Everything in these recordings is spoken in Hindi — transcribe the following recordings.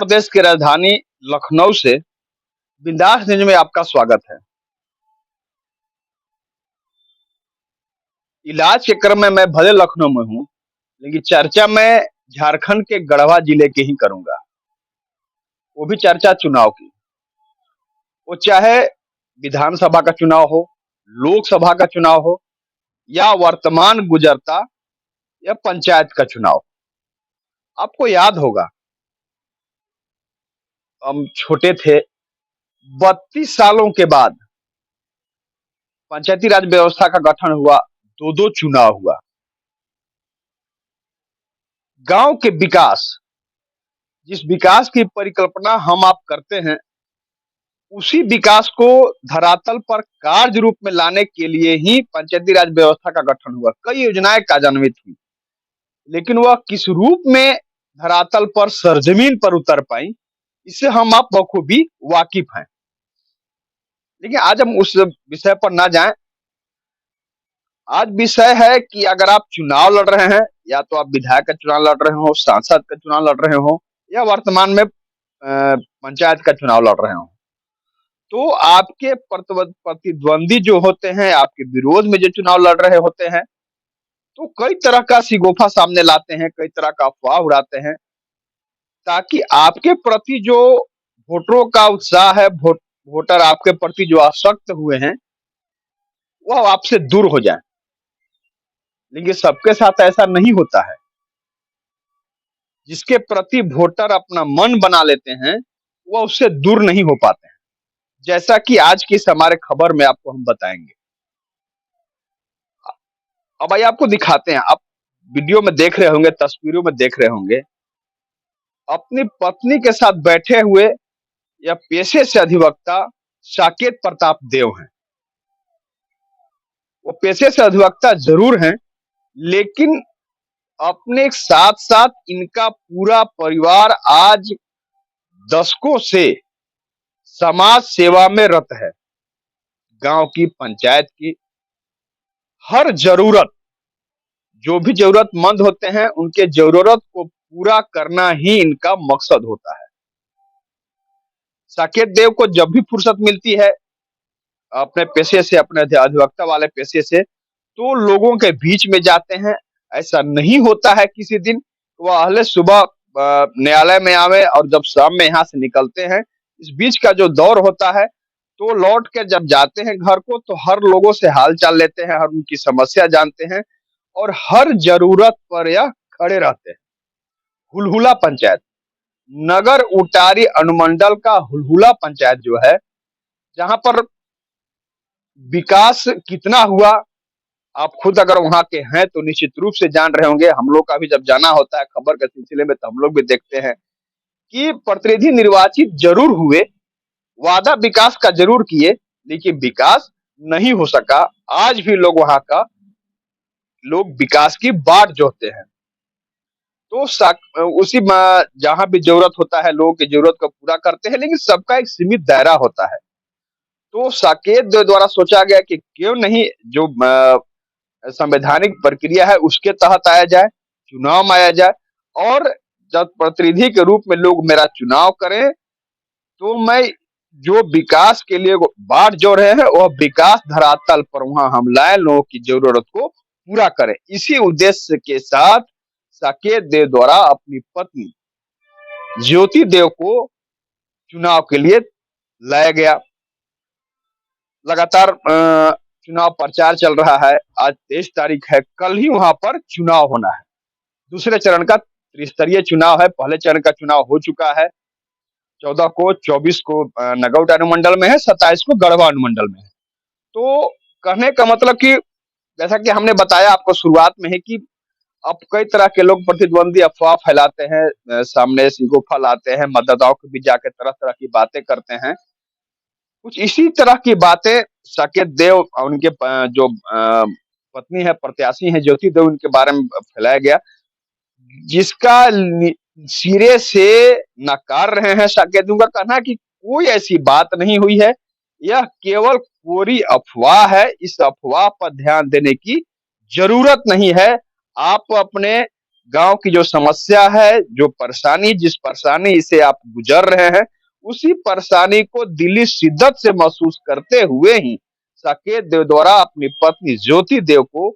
उत्तर प्रदेश की राजधानी लखनऊ से बिंदास न्यूज में आपका स्वागत है। इलाज के क्रम में मैं भले लखनऊ में हूँ, लेकिन चर्चा मैं झारखंड के गढ़वा जिले की ही करूंगा। वो भी चर्चा चुनाव की। वो चाहे विधानसभा का चुनाव हो, लोकसभा का चुनाव हो या वर्तमान गुजरता या पंचायत का चुनाव। आपको याद होगा, हम छोटे थे, 32 सालों के बाद पंचायती राज व्यवस्था का गठन हुआ, दो चुनाव हुआ। गांव के विकास, जिस विकास की परिकल्पना हम आप करते हैं, उसी विकास को धरातल पर कार्य रूप में लाने के लिए ही पंचायती राज व्यवस्था का गठन हुआ। कई योजनाएं कार्यान्वित हुई, लेकिन वह किस रूप में धरातल पर सरजमीन पर उतर पाई, इससे हम आप बखूबी वाकिफ हैं। लेकिन आज हम उस विषय पर ना जाएं। आज विषय है कि अगर आप चुनाव लड़ रहे हैं, या तो आप विधायक का चुनाव लड़ रहे हो, सांसद का चुनाव लड़ रहे हो, या वर्तमान में पंचायत का चुनाव लड़ रहे हो, तो आपके प्रतिद्वंदी जो होते हैं, आपके विरोध में जो चुनाव लड़ रहे होते हैं, तो कई तरह का सिगोफा सामने लाते हैं, कई तरह का अफवाह उड़ाते हैं, ताकि आपके प्रति जो वोटरों का उत्साह है, वोटर आपके प्रति जो आसक्त हुए हैं, वह आपसे दूर हो जाए। लेकिन सबके साथ ऐसा नहीं होता है। जिसके प्रति वोटर अपना मन बना लेते हैं, वह उससे दूर नहीं हो पाते हैं। जैसा कि आज की इस हमारे खबर में आपको हम बताएंगे। अब आइए आपको दिखाते हैं। आप वीडियो में देख रहे होंगे, तस्वीरों में देख रहे होंगे, अपनी पत्नी के साथ बैठे हुए यह पेशे से अधिवक्ता साकेत प्रताप देव हैं। वो पेशे से अधिवक्ता जरूर हैं, लेकिन अपने साथ साथ इनका पूरा परिवार आज दशकों से समाज सेवा में रत है। गांव की, पंचायत की हर जरूरत, जो भी जरूरतमंद होते हैं, उनके जरूरत को पूरा करना ही इनका मकसद होता है। साकेत देव को जब भी फुर्सत मिलती है अपने पेशे से, अपने अधिवक्ता वाले पेशे से, तो लोगों के बीच में जाते हैं। ऐसा नहीं होता है किसी दिन वह अहले सुबह न्यायालय में आवे और जब शाम में यहाँ से निकलते हैं, इस बीच का जो दौर होता है, तो लौट के जब जाते हैं घर को, तो हर लोगों से हाल चाल लेते हैं, हर उनकी समस्या जानते हैं और हर जरूरत पर यह खड़े रहते हैं। हुलहुला पंचायत, नगर उटारी अनुमंडल का हुलहुला पंचायत जो है, जहां पर विकास कितना हुआ, आप खुद अगर वहां के हैं तो निश्चित रूप से जान रहे होंगे। हम लोग का भी जब जाना होता है खबर के सिलसिले में, तो हम लोग भी देखते हैं कि प्रतिनिधि निर्वाचित जरूर हुए, वादा विकास का जरूर किए, लेकिन विकास नहीं हो सका। आज भी लोग वहां का विकास की बाट जोहते हैं। तो उसी जहां भी जरूरत होता है, लोगों की जरूरत को पूरा करते हैं, लेकिन सबका एक सीमित दायरा होता है। तो साकेत द्वारा सोचा गया कि क्यों नहीं जो संवैधानिक प्रक्रिया है उसके तहत आया जाए, चुनाव में आया जाए, और जब प्रतिनिधि के रूप में लोग मेरा चुनाव करें, तो मैं जो विकास के लिए बाट जोड़ रहे हैं, वह विकास धरातल पर वहां हम लाए, लोगों की जरूरत को पूरा करें। इसी उद्देश्य के साथ साकेत देव द्वारा अपनी पत्नी ज्योति देव को चुनाव के लिए लाया गया। लगातार चुनाव प्रचार चल रहा है। आज 23 तारीख है, कल ही वहां पर चुनाव होना है। दूसरे चरण का त्रिस्तरीय चुनाव है। पहले चरण का चुनाव हो चुका है, 14 को, 24 को नगौट अनुमंडल में है, 27 को गढ़वा अनुमंडल में है। तो कहने का मतलब कि जैसा कि हमने बताया आपको शुरुआत में है कि अब कई तरह के लोग प्रतिद्वंदी अफवाह फैलाते हैं, सामने सिगोफा लाते हैं, मतदाताओं के बीच जाके तरह तरह की बातें करते हैं। कुछ इसी तरह की बातें साकेत देव और उनके जो पत्नी है, प्रत्याशी है ज्योति देव, उनके बारे में फैलाया गया, जिसका सिरे से नकार रहे हैं साकेत देव का कहना कि कोई ऐसी बात नहीं हुई है, यह केवल कोरी अफवाह है। इस अफवाह पर ध्यान देने की जरूरत नहीं है। आप अपने गांव की जो समस्या है, जो परेशानी, जिस परेशानी से आप गुजर रहे हैं, उसी परेशानी को दिली शिद्दत से महसूस करते हुए ही साकेत देव द्वारा अपनी पत्नी ज्योति देव को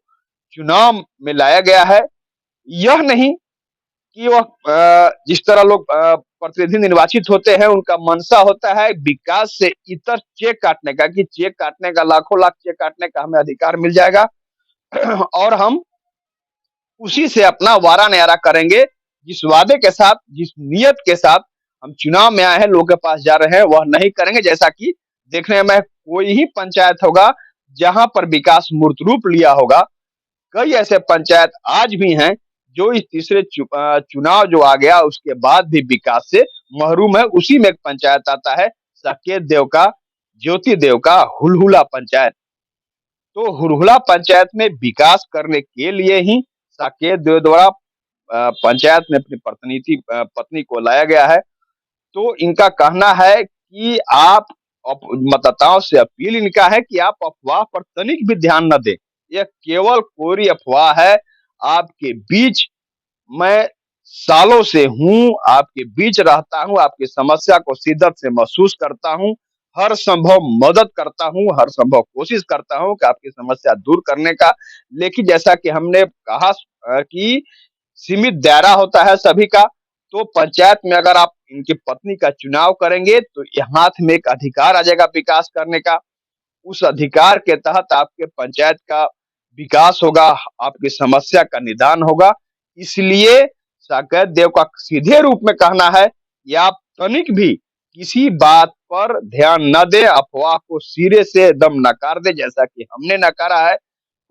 चुनाव में लाया गया है। यह नहीं कि वह जिस तरह लोग प्रतिनिधि निर्वाचित होते हैं, उनका मंशा होता है विकास से इतर चेक काटने का, कि चेक काटने का, लाखों लाख चेक काटने का हमें अधिकार मिल जाएगा और हम उसी से अपना वारा न्यारा करेंगे। जिस वादे के साथ, जिस नियत के साथ हम चुनाव में आए हैं, लोगों के पास जा रहे हैं, वह नहीं करेंगे। जैसा कि देखने में कोई ही पंचायत होगा जहां पर विकास मूर्त रूप लिया होगा। कई ऐसे पंचायत आज भी हैं जो इस तीसरे चुनाव जो आ गया उसके बाद भी विकास से महरूम है। उसी में एक पंचायत आता है साकेत देव का, ज्योति देव का हुलहुला पंचायत। तो हुलहुला पंचायत में विकास करने के लिए ही साकेत देव द्वारा पंचायत में अपनी पत्नी को लाया गया है। तो इनका कहना है कि आप मतदाताओं से अपील इनका है कि आप अफवाह पर तनिक भी ध्यान न दें। यह केवल कोरी अफवाह है। आपके बीच मैं सालों से हूं, आपके बीच रहता हूं, आपकी समस्या को शिद्दत से महसूस करता हूं, हर संभव मदद करता हूं, हर संभव कोशिश करता हूं कि आपकी समस्या दूर करने का। लेकिन जैसा कि हमने कहा कि सीमित दायरा होता है सभी का। तो पंचायत में अगर आप इनकी पत्नी का चुनाव करेंगे तो हाथ में एक अधिकार आ जाएगा विकास करने का। उस अधिकार के तहत आपके पंचायत का विकास होगा, आपकी समस्या का निदान होगा। इसलिए साकेत देव का सीधे रूप में कहना है कि आप तनिक भी किसी बात पर ध्यान न दें, अफवाह को सिरे से एकदम नकार दें, जैसा कि हमने नकारा है।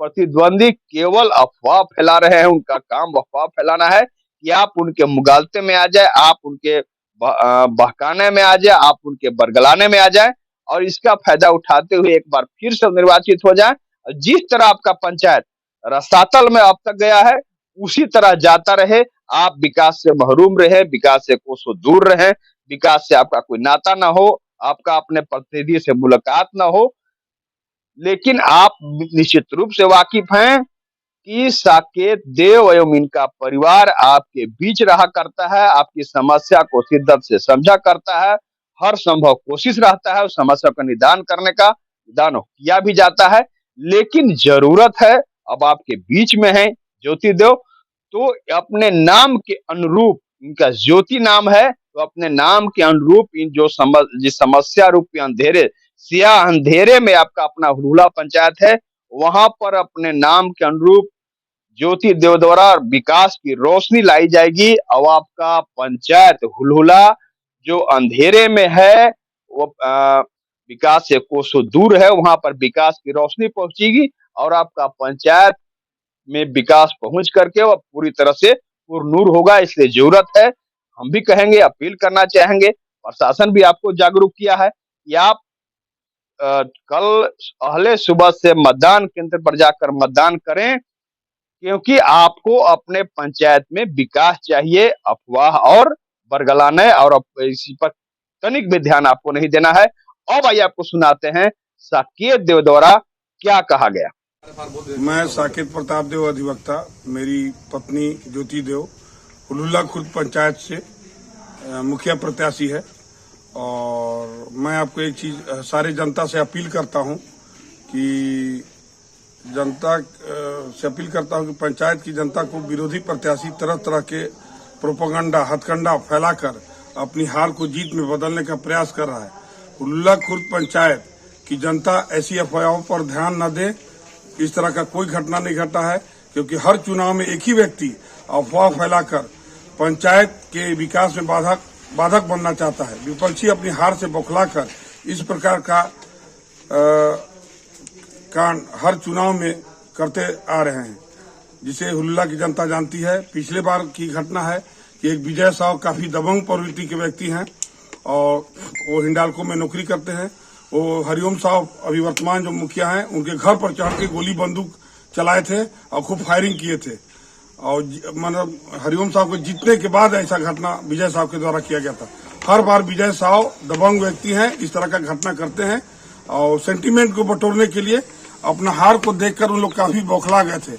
प्रतिद्वंदी केवल अफवाह फैला रहे हैं, उनका काम अफवाह फैलाना है कि आप उनके मुगालते में आ जाए, आप उनके बहकाने में आ जाए, आप उनके बरगलाने में आ जाए और इसका फायदा उठाते हुए एक बार फिर से निर्वाचित हो जाए। जिस तरह आपका पंचायत रसातल में अब तक गया है, उसी तरह जाता रहे। आप विकास से महरूम रहे, विकास से कोसों दूर रहे, विकास से आपका कोई नाता ना हो, आपका अपने प्रतिनिधि से मुलाकात ना हो। लेकिन आप निश्चित रूप से वाकिफ हैं कि साकेत देव एवं इनका परिवार आपके बीच रहा करता है, आपकी समस्या को शिद्दत से समझा करता है, हर संभव कोशिश रहता है उस समस्या का निदान करने का। निदान किया भी जाता है। लेकिन जरूरत है, अब आपके बीच में है ज्योति देव, तो अपने नाम के अनुरूप, इनका ज्योति नाम है, तो अपने नाम के अनुरूप इन जिस समस्या रूपी अंधेरे, सियाह अंधेरे में आपका अपना हुलहुला पंचायत है, वहां पर अपने नाम के अनुरूप ज्योति देव द्वारा विकास की रोशनी लाई जाएगी। अब आपका पंचायत हुलहुला जो अंधेरे में है, वो विकास से कोसों दूर है, वहां पर विकास की रोशनी पहुंचेगी और आपका पंचायत में विकास पहुंच करके वह पूरी तरह से पुरनूर होगा। इसलिए जरूरत है, हम भी कहेंगे, अपील करना चाहेंगे, प्रशासन भी आपको जागरूक किया है कि आप कल पहले सुबह से मतदान केंद्र पर जाकर मतदान करें, क्योंकि आपको अपने पंचायत में विकास चाहिए। अफवाह और बरगलाने और इसी पर तनिक भी ध्यान आपको नहीं देना है। अब आइए आपको सुनाते हैं साकेत देव द्वारा क्या कहा गया। मैं साकेत प्रताप देव अधिवक्ता, मेरी पत्नी ज्योति देव हुलहुला खुर्द पंचायत से मुखिया प्रत्याशी है। और मैं आपको एक चीज सारे जनता से अपील करता हूं कि पंचायत की जनता को विरोधी प्रत्याशी तरह तरह के प्रोपेगेंडा, हथकंडा फैलाकर अपनी हार को जीत में बदलने का प्रयास कर रहा है। हुलहुला खुर्द पंचायत की जनता ऐसी अफवाहों पर ध्यान न दे। इस तरह का कोई घटना नहीं घटा है, क्योंकि हर चुनाव में एक ही व्यक्ति अफवाह फैलाकर पंचायत के विकास में बाधक बनना चाहता है। विपक्षी अपनी हार से बौखलाकर इस प्रकार का कांड हर चुनाव में करते आ रहे हैं, जिसे हुलहुला की जनता जानती है। पिछले बार की घटना है कि एक विजय साहु काफी दबंग प्रवृत्ति के व्यक्ति हैं और वो हिंडाल्को में नौकरी करते हैं। वो हरिओम साहु अभी वर्तमान जो मुखिया हैं, उनके घर पर चढ़ के गोली बंदूक चलाए थे और खूब फायरिंग किए थे। और मतलब हरिओम साहब को जीतने के बाद ऐसा घटना विजय साहब के द्वारा किया गया था। हर बार विजय साहु दबंग व्यक्ति हैं, इस तरह का घटना करते हैं और सेंटीमेंट को बटोरने के लिए अपना हार को देखकर उन लोग काफी बौखला गए थे।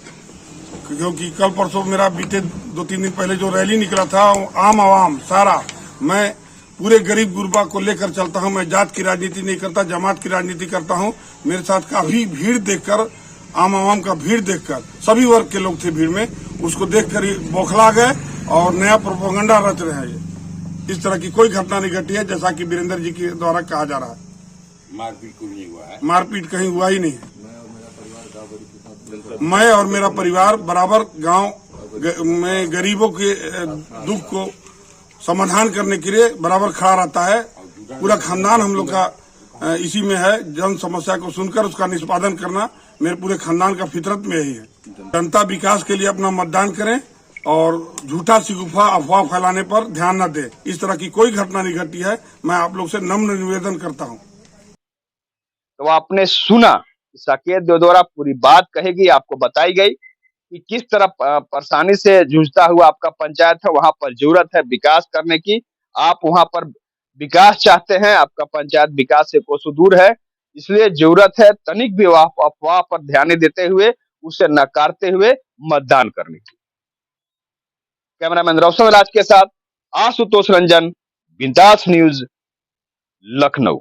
क्योंकि कल परसों मेरा बीते 2-3 दिन पहले जो रैली निकला था, आम आवाम सारा, मैं पूरे गरीब गुरबा को लेकर चलता हूं। मैं जात की राजनीति नहीं करता, जमात की राजनीति करता हूं। मेरे साथ काफी भीड़ देखकर, आम आवाम का भीड़ देखकर, सभी वर्ग के लोग थे भीड़ में, उसको देखकर ही बौखला गए और नया प्रोपेगेंडा रच रहे हैं। ये इस तरह की कोई घटना नहीं घटी है जैसा कि वीरेंद्र जी के द्वारा कहा जा रहा है। मारपीट कोई नहीं हुआ है? मारपीट कहीं हुआ ही नहीं है। मैं और मेरा परिवार बराबर गांव में गरीबों के दुख को समाधान करने के लिए बराबर खड़ा रहता है। पूरा खानदान हम लोग का इसी में है। जन समस्या को सुनकर उसका निष्पादन करना मेरे पूरे खानदान का फितरत में ही है। जनता विकास के लिए अपना मतदान करें और झूठा शिगुफा अफवाह फैलाने पर ध्यान न दे। इस तरह की कोई घटना नहीं घटी है। मैं आप लोग से नम्र निवेदन करता हूं। तो आपने सुना, साकेत द्वारा पूरी बात कहेगी, आपको बताई गई कि किस तरह परेशानी से जूझता हुआ आपका पंचायत है। वहां पर जरूरत है विकास करने की। आप वहां पर विकास चाहते हैं, आपका पंचायत विकास से कोसों दूर है, इसलिए जरूरत है तनिक भी अफवाह पर ध्यान देते हुए, उसे नकारते हुए मतदान करने की। कैमरामैन रोशन राज के साथ आशुतोष रंजन, बिंदास न्यूज, लखनऊ।